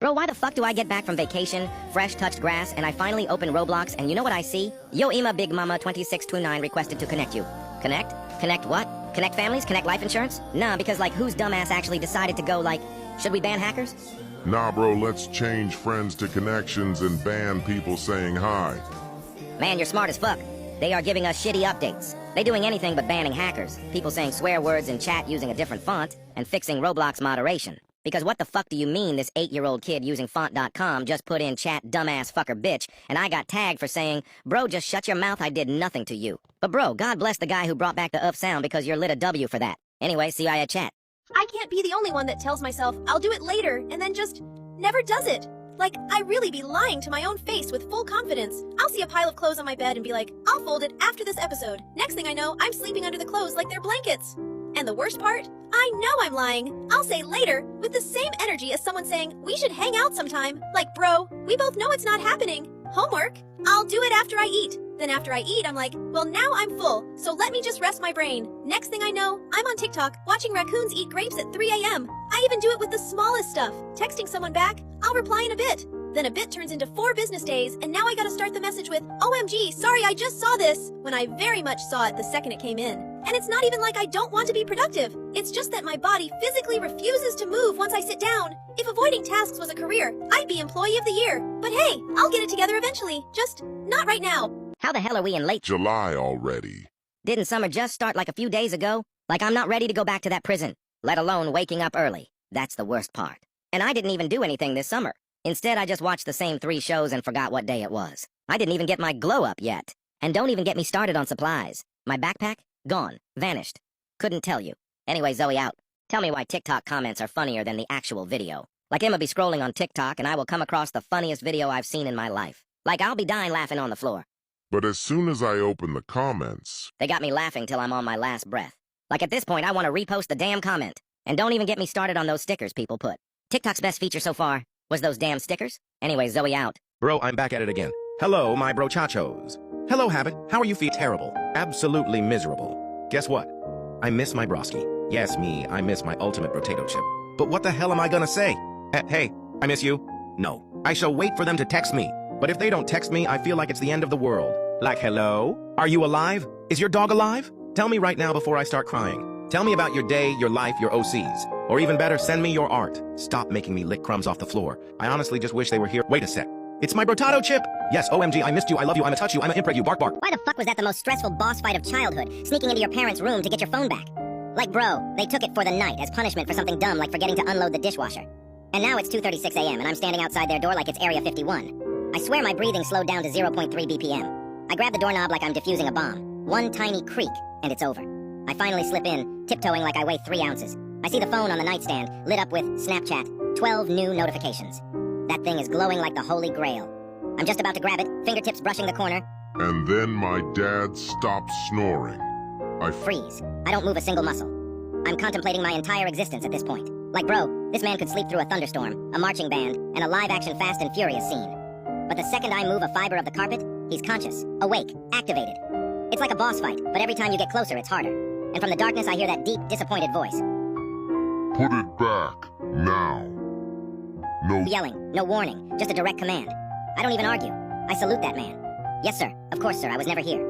Bro, why the fuck do I get back from vacation, fresh touched grass, and I finally open Roblox, and you know what I see? Yo Ema Big Mama 2629 requested to connect you. Connect? Connect what? Connect families? Connect life insurance? Nah, because like whose dumbass actually decided to go like, should we ban hackers? Nah, bro, let's change friends to connections and ban people saying hi. Man, you're smart as fuck. They are giving us shitty updates. They doing anything but banning hackers, people saying swear words in chat using a different font, and fixing Roblox moderation. Because what the fuck do you mean this 8-year-old kid using font.com just put in chat dumbass fucker bitch, and I got tagged for saying, bro, just shut your mouth, I did nothing to you. But bro, God bless the guy who brought back the sound because you're lit a W for that. Anyway, see I at chat. I can't be the only one that tells myself I'll do it later and then just never does it. Like, I really be lying to my own face with full confidence. I'll see a pile of clothes on my bed and be like, I'll fold it after this episode. Next thing I know, I'm sleeping under the clothes like they're blankets. And the worst part? I know I'm lying. I'll say later with the same energy as someone saying, we should hang out sometime. Like, bro, we both know it's not happening. Homework? I'll do it after I eat. Then after I eat, I'm like, well, now I'm full, so let me just rest my brain. Next thing I know, I'm on TikTok watching raccoons eat grapes at 3 a.m. I even do it with the smallest stuff. Texting someone back, I'll reply in a bit. Then a bit turns into 4 business days, and now I gotta start the message with, OMG, sorry, I just saw this, when I very much saw it the second it came in. And it's not even like I don't want to be productive. It's just that my body physically refuses to move once I sit down. If avoiding tasks was a career, I'd be Employee of the Year. But hey, I'll get it together eventually. Just not right now. How the hell are we in late July already. Didn't summer just start like a few days ago? Like I'm not ready to go back to that prison, let alone waking up early. That's the worst part. And I didn't even do anything this summer. Instead, I just watched the same 3 shows and forgot what day it was. I didn't even get my glow up yet. And don't even get me started on supplies. My backpack? Gone. Vanished. Couldn't tell you. Anyway, Zoe out. Tell me why TikTok comments are funnier than the actual video. Like Emma be scrolling on TikTok and I will come across the funniest video I've seen in my life. Like I'll be dying laughing on the floor. But as soon as I open the comments... They got me laughing till I'm on my last breath. Like at this point, I want to repost the damn comment. And don't even get me started on those stickers people put. TikTok's best feature so far was those damn stickers. Anyway, Zoe out. Bro, I'm back at it again. Hello, my brochachos. Hello, Habit. How are you feet? Terrible. Absolutely miserable. Guess what? I miss my broski. Yes, me. I miss my ultimate potato chip. But what the hell am I gonna say? Hey, I miss you? No. I shall wait for them to text me. But if they don't text me, I feel like it's the end of the world. Like, hello? Are you alive? Is your dog alive? Tell me right now before I start crying. Tell me about your day, your life, your OCs. Or even better, send me your art. Stop making me lick crumbs off the floor. I honestly just wish they were here. Wait a sec. It's my brotato chip! Yes, OMG, I missed you, I love you, I'ma touch you, I'ma imprint you, bark bark. Why the fuck was that the most stressful boss fight of childhood? Sneaking into your parents' room to get your phone back? Like, bro, they took it for the night as punishment for something dumb like forgetting to unload the dishwasher. And now it's 2:36 a.m. and I'm standing outside their door like it's Area 51. I swear my breathing slowed down to 0.3 BPM. I grab the doorknob like I'm defusing a bomb. One tiny creak, and it's over. I finally slip in, tiptoeing like I weigh 3 ounces. I see the phone on the nightstand, lit up with Snapchat, 12 new notifications. That thing is glowing like the Holy Grail. I'm just about to grab it, fingertips brushing the corner. And then my dad stopped snoring. I Freeze. I don't move a single muscle. I'm contemplating my entire existence at this point. Like, bro, this man could sleep through a thunderstorm, a marching band, and a live-action Fast and Furious scene. But the second I move a fiber of the carpet, he's conscious, awake, activated. It's like a boss fight, but every time you get closer, it's harder. And from the darkness, I hear that deep, disappointed voice. Put it back, now. No. Yelling, no warning, just a direct command. I don't even argue. I salute that man. Yes, sir. Of course, sir. I was never here.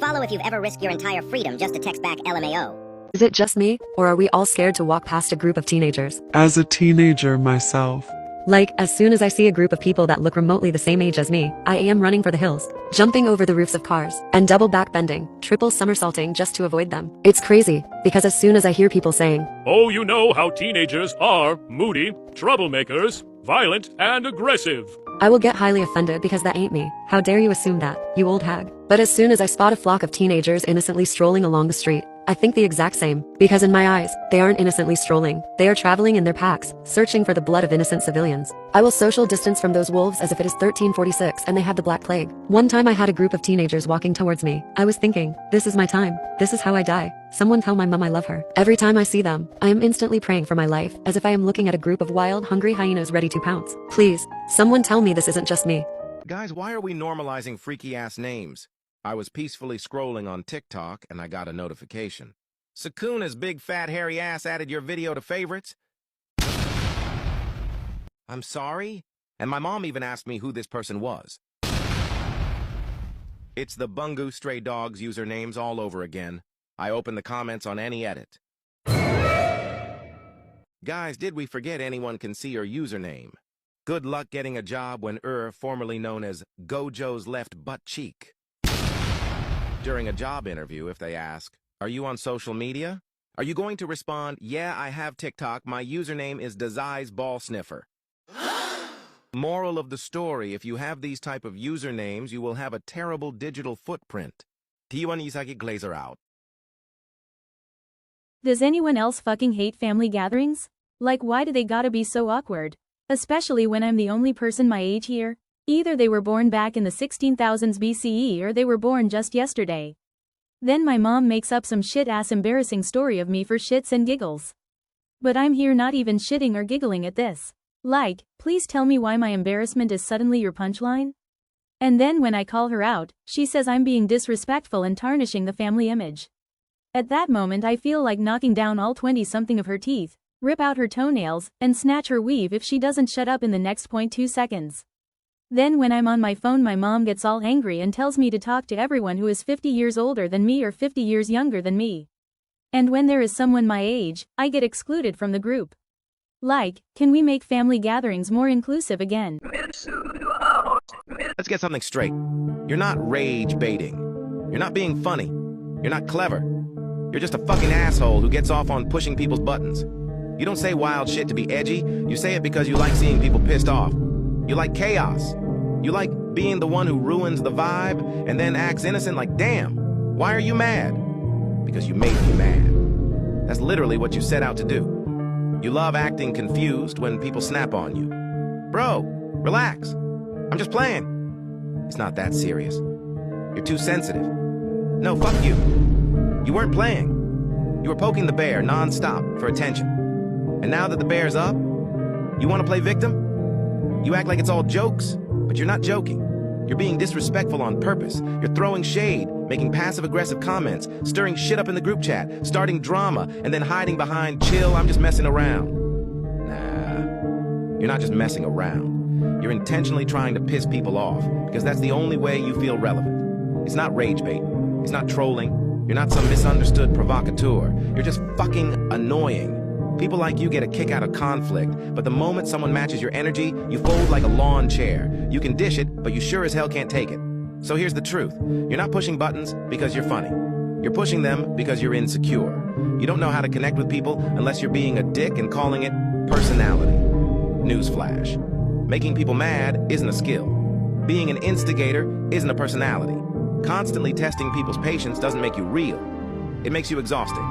Follow if you've ever risked your entire freedom just to text back LMAO. Is it just me, or are we all scared to walk past a group of teenagers? As a teenager myself. Like, as soon as I see a group of people that look remotely the same age as me, I am running for the hills, jumping over the roofs of cars, and double back bending, triple somersaulting just to avoid them. It's crazy, because as soon as I hear people saying, "Oh, you know how teenagers are moody, troublemakers, violent, and aggressive," I will get highly offended because that ain't me. How dare you assume that, you old hag. But as soon as I spot a flock of teenagers innocently strolling along the street, I think the exact same, because in my eyes, they aren't innocently strolling. They are traveling in their packs, searching for the blood of innocent civilians. I will social distance from those wolves as if it is 1346 and they have the Black Plague. One time I had a group of teenagers walking towards me. I was thinking, this is my time. This is how I die. Someone tell my mom I love her. Every time I see them, I am instantly praying for my life, as if I am looking at a group of wild, hungry hyenas ready to pounce. Please, someone tell me this isn't just me. Guys, why are we normalizing freaky-ass names? I was peacefully scrolling on TikTok and I got a notification. Sakuna's big fat hairy ass added your video to favorites. I'm sorry? And my mom even asked me who this person was. It's the Bungu Stray Dogs usernames all over again. I open the comments on any edit. Guys, did we forget anyone can see your username? Good luck getting a job when formerly known as Gojo's left butt cheek. During a job interview, if they ask, are you on social media? Are you going to respond, yeah, I have TikTok, my username is Dazai's Ball Sniffer? Moral of the story, if you have these type of usernames, you will have a terrible digital footprint. T1 Isaki Glazer out. Does anyone else fucking hate family gatherings? Like, why do they gotta be so awkward? Especially when I'm the only person my age here. Either they were born back in the 16,000s BCE or they were born just yesterday. Then my mom makes up some shit-ass embarrassing story of me for shits and giggles. But I'm here not even shitting or giggling at this. Like, please tell me why my embarrassment is suddenly your punchline? And then when I call her out, she says I'm being disrespectful and tarnishing the family image. At that moment I feel like knocking down all 20-something of her teeth, rip out her toenails, and snatch her weave if she doesn't shut up in the next 0.2 seconds. Then when I'm on my phone my mom gets all angry and tells me to talk to everyone who is 50 years older than me or 50 years younger than me. And when there is someone my age, I get excluded from the group. Like, can we make family gatherings more inclusive again? Let's get something straight. You're not rage baiting. You're not being funny. You're not clever. You're just a fucking asshole who gets off on pushing people's buttons. You don't say wild shit to be edgy. You say it because you like seeing people pissed off. You like chaos. You like being the one who ruins the vibe and then acts innocent like, damn, why are you mad? Because you made me mad. That's literally what you set out to do. You love acting confused when people snap on you. Bro, relax. I'm just playing. It's not that serious. You're too sensitive. No, fuck you. You weren't playing. You were poking the bear non-stop for attention. And now that the bear's up, you want to play victim? You act like it's all jokes, but you're not joking. You're being disrespectful on purpose. You're throwing shade, making passive-aggressive comments, stirring shit up in the group chat, starting drama, and then hiding behind, chill, I'm just messing around. Nah, you're not just messing around. You're intentionally trying to piss people off, because that's the only way you feel relevant. It's not rage bait. It's not trolling. You're not some misunderstood provocateur. You're just fucking annoying. People like you get a kick out of conflict, but the moment someone matches your energy, you fold like a lawn chair. You can dish it, but you sure as hell can't take it. So here's the truth. You're not pushing buttons because you're funny. You're pushing them because you're insecure. You don't know how to connect with people unless you're being a dick and calling it personality. Newsflash. Making people mad isn't a skill. Being an instigator isn't a personality. Constantly testing people's patience doesn't make you real. It makes you exhausting.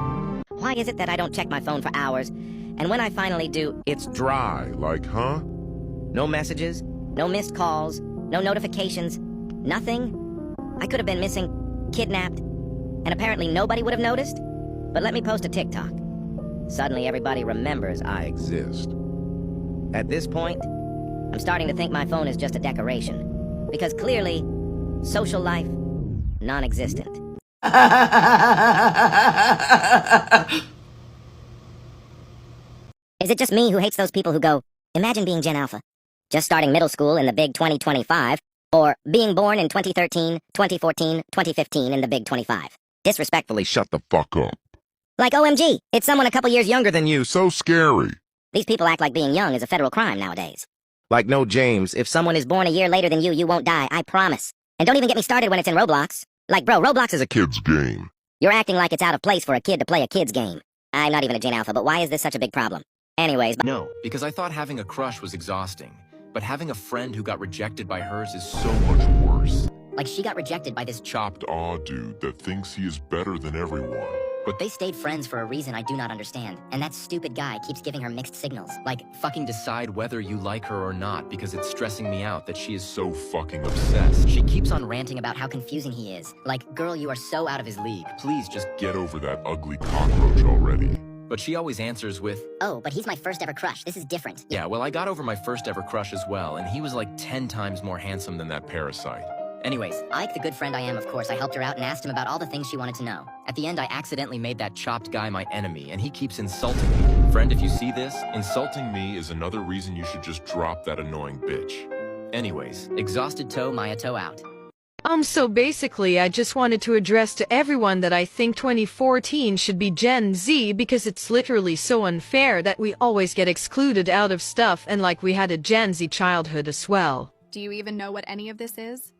Why is it that I don't check my phone for hours, and when I finally do, It's dry, like, huh? no messages, no missed calls, no notifications, nothing? I could have been missing, kidnapped, and apparently nobody would have noticed? But let me post a TikTok. Suddenly everybody remembers I exist. At this point, I'm starting to think my phone is just a decoration. Because clearly, social life, non-existent. Is it just me who hates those people who go, imagine being Gen Alpha, just starting middle school in the big 2025, or being born in 2013, 2014, 2015 in the big 25? Disrespectfully, Shut the fuck up. like OMG, it's someone a couple years younger than you. So scary. These people act like being young is a federal crime nowadays. Like, no, James, If someone is born a year later than you won't die, I promise. And don't even get me started when it's in Roblox. Like, bro, Roblox is a... Kid's game. You're acting like it's out of place for a kid to play a kid's game. I'm not even a Gen Alpha, but why is this such a big problem? Anyways, No, because I thought having a crush was exhausting. But having a friend who got rejected by hers is so much worse. like she got rejected by this Chopped aw dude that thinks he is better than everyone. But They stayed friends for a reason I do not understand, and that stupid guy keeps giving her mixed signals. like, fucking decide whether you like her or not because it's stressing me out that she is so fucking obsessed. She keeps on ranting about how confusing he is. Like, girl, you are so out of his league. Please just Get over that ugly cockroach already. But she always answers with, Oh, but he's my first ever crush. This is different. yeah, well, I got over my first ever crush as well, and he was like 10 times more handsome than that parasite. Anyways, Ike, the good friend I am, of course, I helped her out and asked him about all the things she wanted to know. At the end, I accidentally made that chopped guy my enemy, and he keeps insulting me. Friend, if you see this, Insulting me is another reason you should just drop that annoying bitch. anyways, Exhausted toe, Maya toe out. So basically, I just wanted to address to everyone that I think 2014 should be Gen Z because it's literally so unfair that we always get excluded out of stuff and like we had a Gen Z childhood as well. Do you even know what any of this is?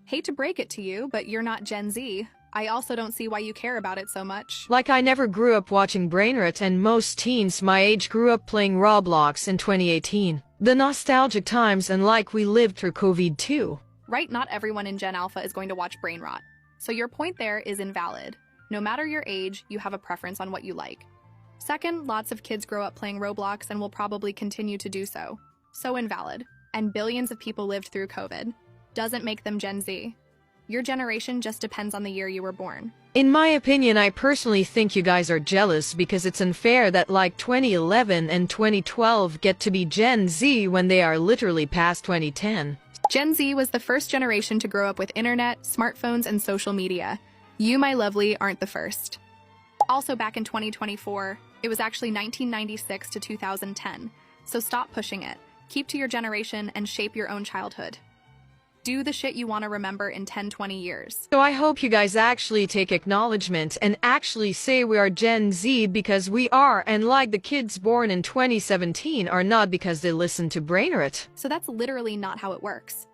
Hate to break it to you, but you're not Gen Z. I also don't see why you care about it so much. Like I never grew up watching Brainrot and most teens my age grew up playing Roblox in 2018. The nostalgic times and like we lived through COVID too. Right, not everyone in Gen Alpha is going to watch Brain Rot. So your point there is invalid. No matter your age, you have a preference on what you like. Second, lots of kids grow up playing Roblox and will probably continue to do so. So invalid. And billions of people lived through COVID. Doesn't make them Gen Z. Your generation just depends on the year you were born. In my opinion, I personally think you guys are jealous because it's unfair that like 2011 and 2012 get to be Gen Z when they are literally past 2010. Gen Z was the first generation to grow up with internet, smartphones, and social media. You, my lovely, aren't the first. Also back in 2024, it was actually 1996 to 2010. So stop pushing it. Keep to your generation and shape your own childhood. Do the shit you want to remember in 10-20 years. So I hope you guys actually take acknowledgement and actually say we are Gen Z because we are, and like the kids born in 2017 are not because they listen to Brainrot. So that's literally not how it works.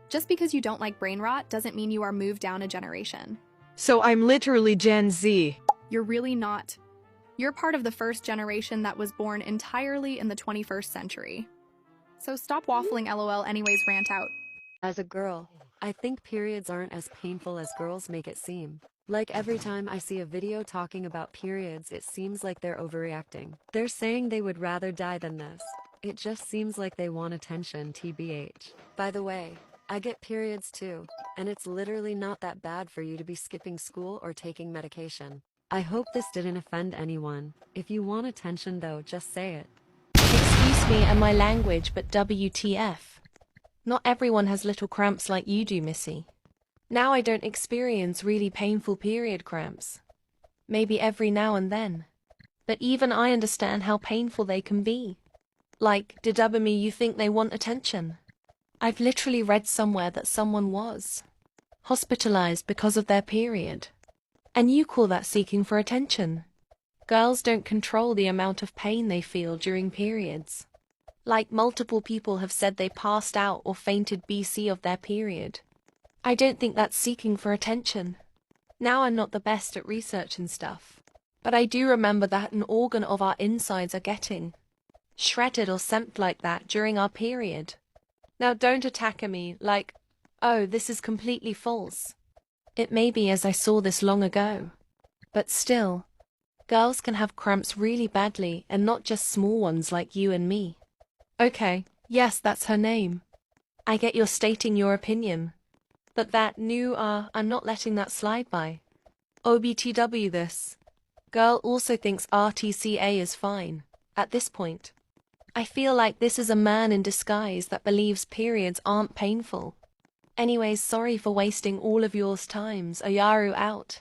Just because you don't like brain rot doesn't mean you are moved down a generation. So I'm literally Gen Z. You're really not. You're part of the first generation that was born entirely in the 21st century. So stop waffling LOL anyways, rant out. As a girl, I think periods aren't as painful as girls make it seem. Like every time I see a video talking about periods, it seems like they're overreacting. They're saying they would rather die than this. It just seems like they want attention, TBH. By the way, I get periods too, and it's literally not that bad for you to be skipping school or taking medication. I hope this didn't offend anyone. If you want attention though, just say it. Excuse me and my language, but WTF. Not everyone has little cramps like you do, Missy. Now I don't experience really painful period cramps. Maybe every now and then. But even I understand how painful they can be. Like, did me you think they want attention? I've literally read somewhere that someone was hospitalized because of their period. And you call that seeking for attention. Girls don't control the amount of pain they feel during periods. Like multiple people have said they passed out or fainted BC of their period. I don't think that's seeking for attention. Now I'm not the best at research and stuff, but I do remember that an organ of our insides are getting shredded or something like that during our period. Now don't attack me like, oh, this is completely false. It may be as I saw this long ago, but still, girls can have cramps really badly and not just small ones like you and me. Okay, yes, that's her name. I get you're stating your opinion. But that new, I'm not letting that slide by. OBTW this. Girl also thinks RTCA is fine, at this point. I feel like this is a man in disguise that believes periods aren't painful. Anyways, sorry for wasting all of yours times. Ayaru out.